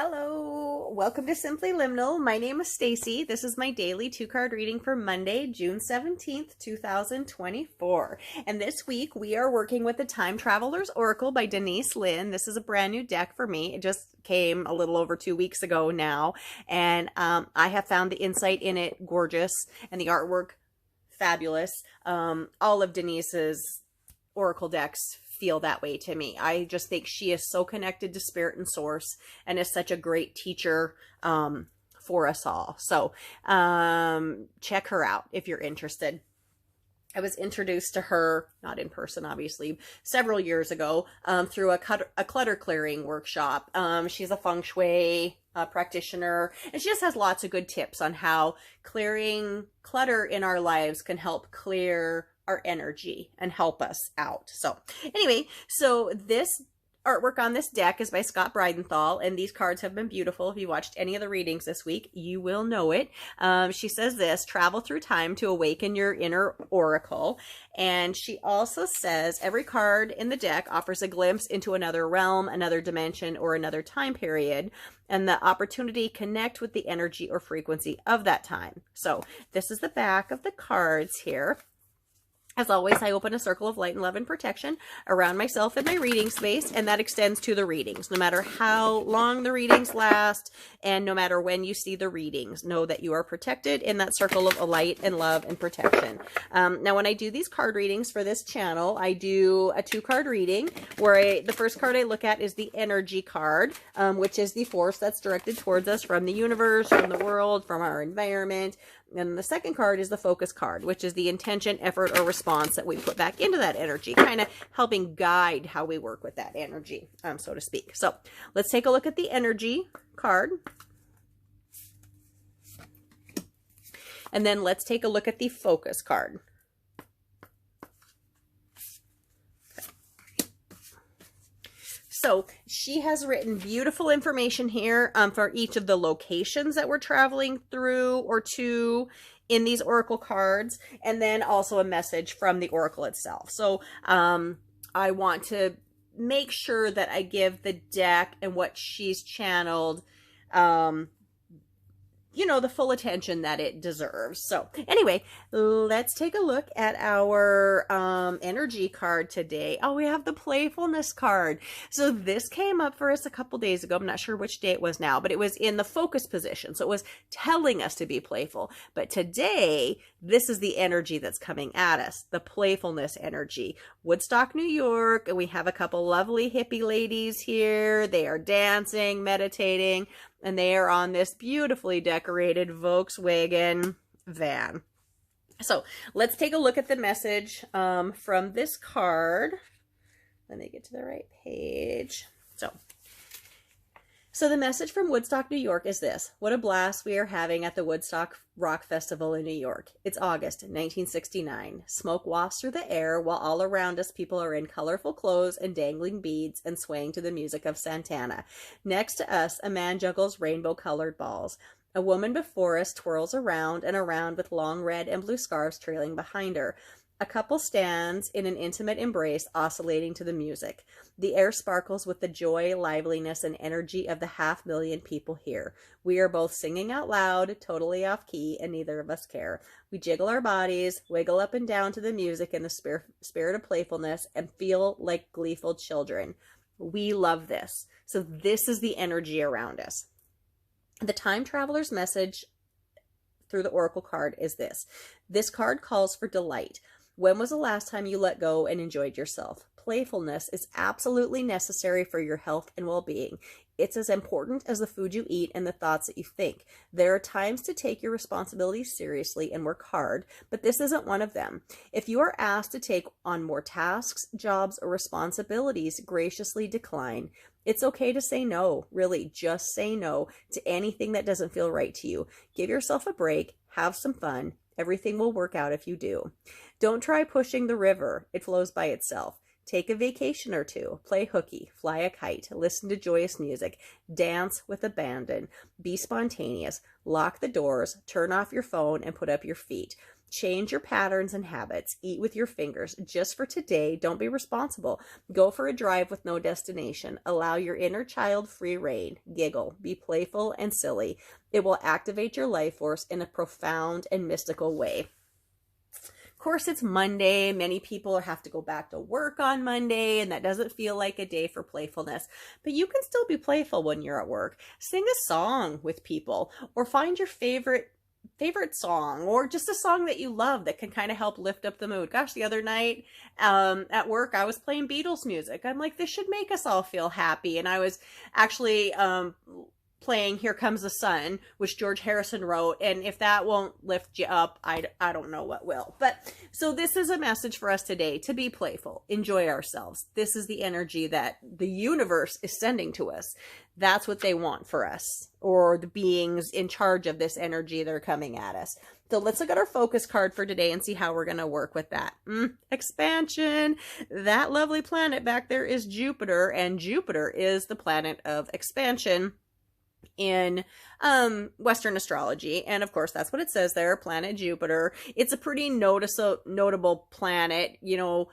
Hello, welcome to Simply Liminal. My name is Stacy. This is my daily 2-card reading for Monday, June 17th, 2024. And this week we are working with the Time Traveler's Oracle by Denise Linn. This is a brand new deck for me. It just came a little over 2 weeks ago now. And I have found the insight in it gorgeous and the artwork fabulous. All of Denise's Oracle decks feel that way to me. I just think she is so connected to spirit and source and is such a great teacher for us all. So check her out if you're interested. I was introduced to her, not in person, obviously, several years ago through a clutter clearing workshop. She's a feng shui practitioner, and she just has lots of good tips on how clearing clutter in our lives can help clear our energy and help us out. So anyway, so this artwork on this deck is by Scott Breidenthal, and these cards have been beautiful. If you watched any of the readings this week, you will know it. She says this: travel through time to awaken your inner oracle. And she also says every card in the deck offers a glimpse into another realm, another dimension, or another time period, and the opportunity to connect with the energy or frequency of that time. So this is the back of the cards here. As always, I open a circle of light and love and protection around myself and my reading space, and that extends to the readings. No matter how long the readings last, and no matter when you see the readings, know that you are protected in that circle of light and love and protection. Now, when I do these card readings for this channel, I do a 2-card reading where the first card I look at is the energy card, which is the force that's directed towards us from the universe, from the world, from our environment. And the second card is the focus card, which is the intention, effort, or response that we put back into that energy, kind of helping guide how we work with that energy, so to speak. So let's take a look at the energy card. And then let's take a look at the focus card. So she has written beautiful information here for each of the locations that we're traveling through or to in these oracle cards, and then also a message from the oracle itself. So I want to make sure that I give the deck and what she's channeled you know, the full attention that it deserves. So anyway, let's take a look at our energy card today. Oh, we have the playfulness card. So this came up for us a couple days ago. I'm not sure which day it was now, but it was in the focus position. So it was telling us to be playful. But today, this is the energy that's coming at us, the playfulness energy. Woodstock, New York, and we have a couple lovely hippie ladies here. They are dancing, meditating, and they are on this beautifully decorated Volkswagen van. So let's take a look at the message from this card. Let me get to the right page. So the message from Woodstock, New York is this: what a blast we are having at the Woodstock Rock Festival in New York. It's August 1969. Smoke wafts through the air while all around us people are in colorful clothes and dangling beads and swaying to the music of Santana. Next to us, a man juggles rainbow-colored balls. A woman before us twirls around and around with long red and blue scarves trailing behind her. A couple stands in an intimate embrace, oscillating to the music. The air sparkles with the joy, liveliness, and energy of the 500,000 people here. We are both singing out loud, totally off key, and neither of us care. We jiggle our bodies, wiggle up and down to the music in the spirit of playfulness, and feel like gleeful children. We love this. So this is the energy around us. The time traveler's message through the oracle card is this. This card calls for delight. When was the last time you let go and enjoyed yourself? Playfulness is absolutely necessary for your health and well-being. It's as important as the food you eat and the thoughts that you think. There are times to take your responsibilities seriously and work hard, but this isn't one of them. If you are asked to take on more tasks, jobs, or responsibilities, graciously decline. It's okay to say no, really, just say no to anything that doesn't feel right to you. Give yourself a break, have some fun. Everything will work out if you do. Don't try pushing the river. It flows by itself. Take a vacation or two. Play hooky. Fly a kite. Listen to joyous music. Dance with abandon. Be spontaneous. Lock the doors. Turn off your phone and put up your feet. Change your patterns and habits. Eat with your fingers. Just for today, don't be responsible. Go for a drive with no destination. Allow your inner child free rein. Giggle. Be playful and silly. It will activate your life force in a profound and mystical way. Of course, it's Monday. Many people have to go back to work on Monday, and that doesn't feel like a day for playfulness. But you can still be playful when you're at work. Sing a song with people, or find your favorite song, or just a song that you love that can kind of help lift up the mood. Gosh, the other night at work, I was playing Beatles music. I'm like, this should make us all feel happy. And I was actually playing Here Comes the Sun, which George Harrison wrote, and if that won't lift you up, I don't know what will. But so this is a message for us today, to be playful, enjoy ourselves. This is the energy that the universe is sending to us. That's what they want for us, or the beings in charge of this energy that are coming at us. So let's look at our focus card for today and see how we're going to work with that. Expansion. That lovely planet back there is Jupiter, and Jupiter is the planet of expansion in Western astrology. And of course, that's what it says there, planet Jupiter. It's a pretty notable planet, you know,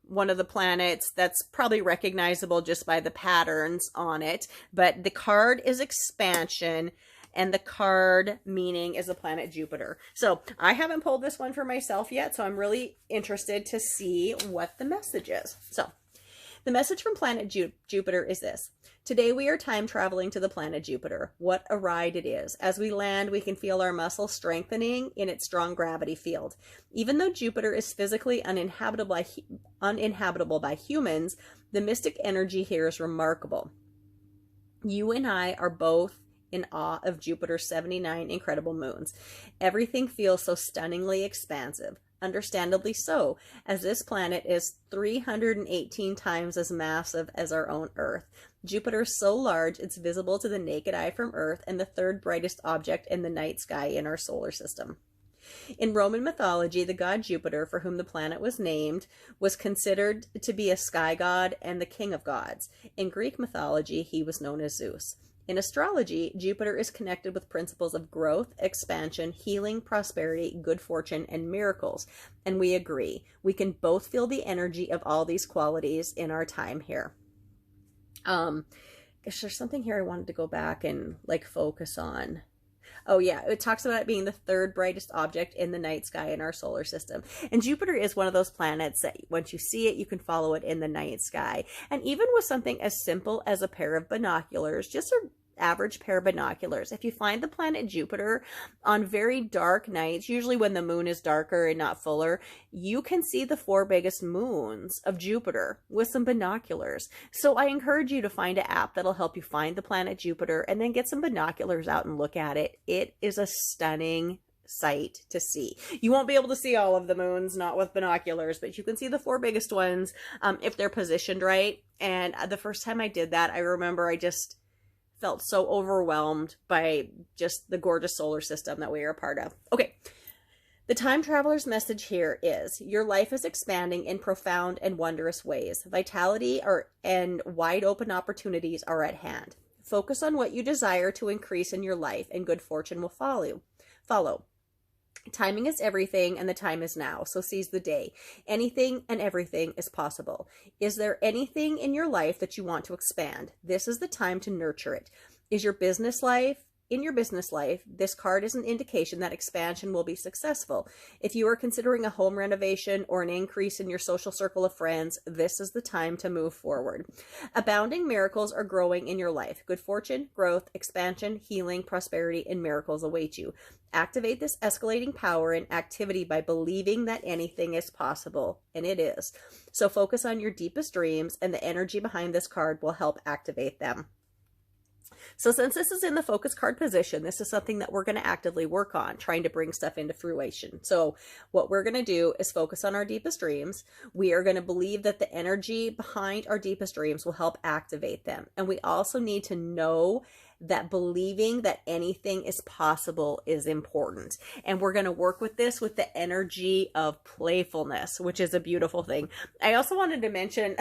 one of the planets that's probably recognizable just by the patterns on it. But the card is expansion, and the card meaning is the planet Jupiter. So I haven't pulled this one for myself yet, so I'm really interested to see what the message is. So the message from planet Jupiter is this. Today we are time traveling to the planet Jupiter. What a ride it is. As we land, we can feel our muscles strengthening in its strong gravity field. Even though Jupiter is physically uninhabitable by humans, the mystic energy here is remarkable. You and I are both in awe of Jupiter's 79 incredible moons. Everything feels so stunningly expansive. Understandably so, as this planet is 318 times as massive as our own Earth. Jupiter is so large it's visible to the naked eye from Earth, and the third brightest object in the night sky in our solar system. In Roman mythology, the god Jupiter, for whom the planet was named, was considered to be a sky god and the king of gods. In Greek mythology, he was known as Zeus. In astrology, Jupiter is connected with principles of growth, expansion, healing, prosperity, good fortune, and miracles. And we agree. We can both feel the energy of all these qualities in our time here. There's something here I wanted to go back and focus on. Oh yeah, it talks about it being the third brightest object in the night sky in our solar system. And Jupiter is one of those planets that once you see it, you can follow it in the night sky. And even with something as simple as a pair of binoculars, just a average pair of binoculars. If you find the planet Jupiter on very dark nights, usually when the moon is darker and not fuller, you can see the 4 biggest moons of Jupiter with some binoculars. So I encourage you to find an app that'll help you find the planet Jupiter and then get some binoculars out and look at it. It is a stunning sight to see. You won't be able to see all of the moons, not with binoculars, but you can see the 4 biggest ones if they're positioned right. And the first time I did that, I remember I just felt so overwhelmed by just the gorgeous solar system that we are a part of. Okay, the time traveler's message here is your life is expanding in profound and wondrous ways. Vitality and wide open opportunities are at hand. Focus on what you desire to increase in your life, and good fortune will follow. Timing is everything, and the time is now, so seize the day. Anything and everything is possible. Is there anything in your life that you want to expand? This is the time to nurture it. In your business life, this card is an indication that expansion will be successful. If you are considering a home renovation or an increase in your social circle of friends, this is the time to move forward. Abounding miracles are growing in your life. Good fortune, growth, expansion, healing, prosperity, and miracles await you. Activate this escalating power and activity by believing that anything is possible, and it is. So focus on your deepest dreams, and the energy behind this card will help activate them. So since this is in the focus card position, this is something that we're going to actively work on, trying to bring stuff into fruition. So what we're going to do is focus on our deepest dreams. We are going to believe that the energy behind our deepest dreams will help activate them. And we also need to know that believing that anything is possible is important. And we're going to work with this with the energy of playfulness, which is a beautiful thing. I also wanted to mention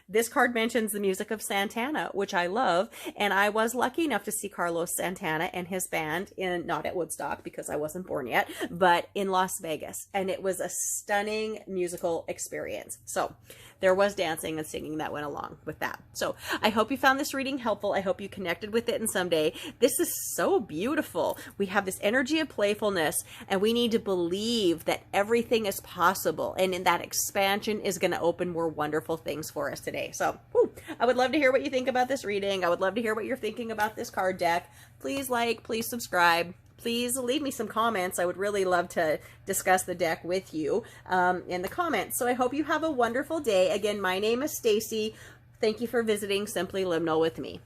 this card mentions the music of Santana, which I love. And I was lucky enough to see Carlos Santana and his band not at Woodstock because I wasn't born yet, but in Las Vegas. And it was a stunning musical experience. So there was dancing and singing that went along with that. So I hope you found this reading helpful. I hope you connected with it in some day. This is so beautiful. We have this energy of playfulness, and we need to believe that everything is possible. And in that expansion is going to open more wonderful things for us today. So I would love to hear what you think about this reading. I would love to hear what you're thinking about this card deck. Please like, please subscribe. Please leave me some comments. I would really love to discuss the deck with you in the comments. So I hope you have a wonderful day. Again, my name is Stacy. Thank you for visiting Simply Liminal with me.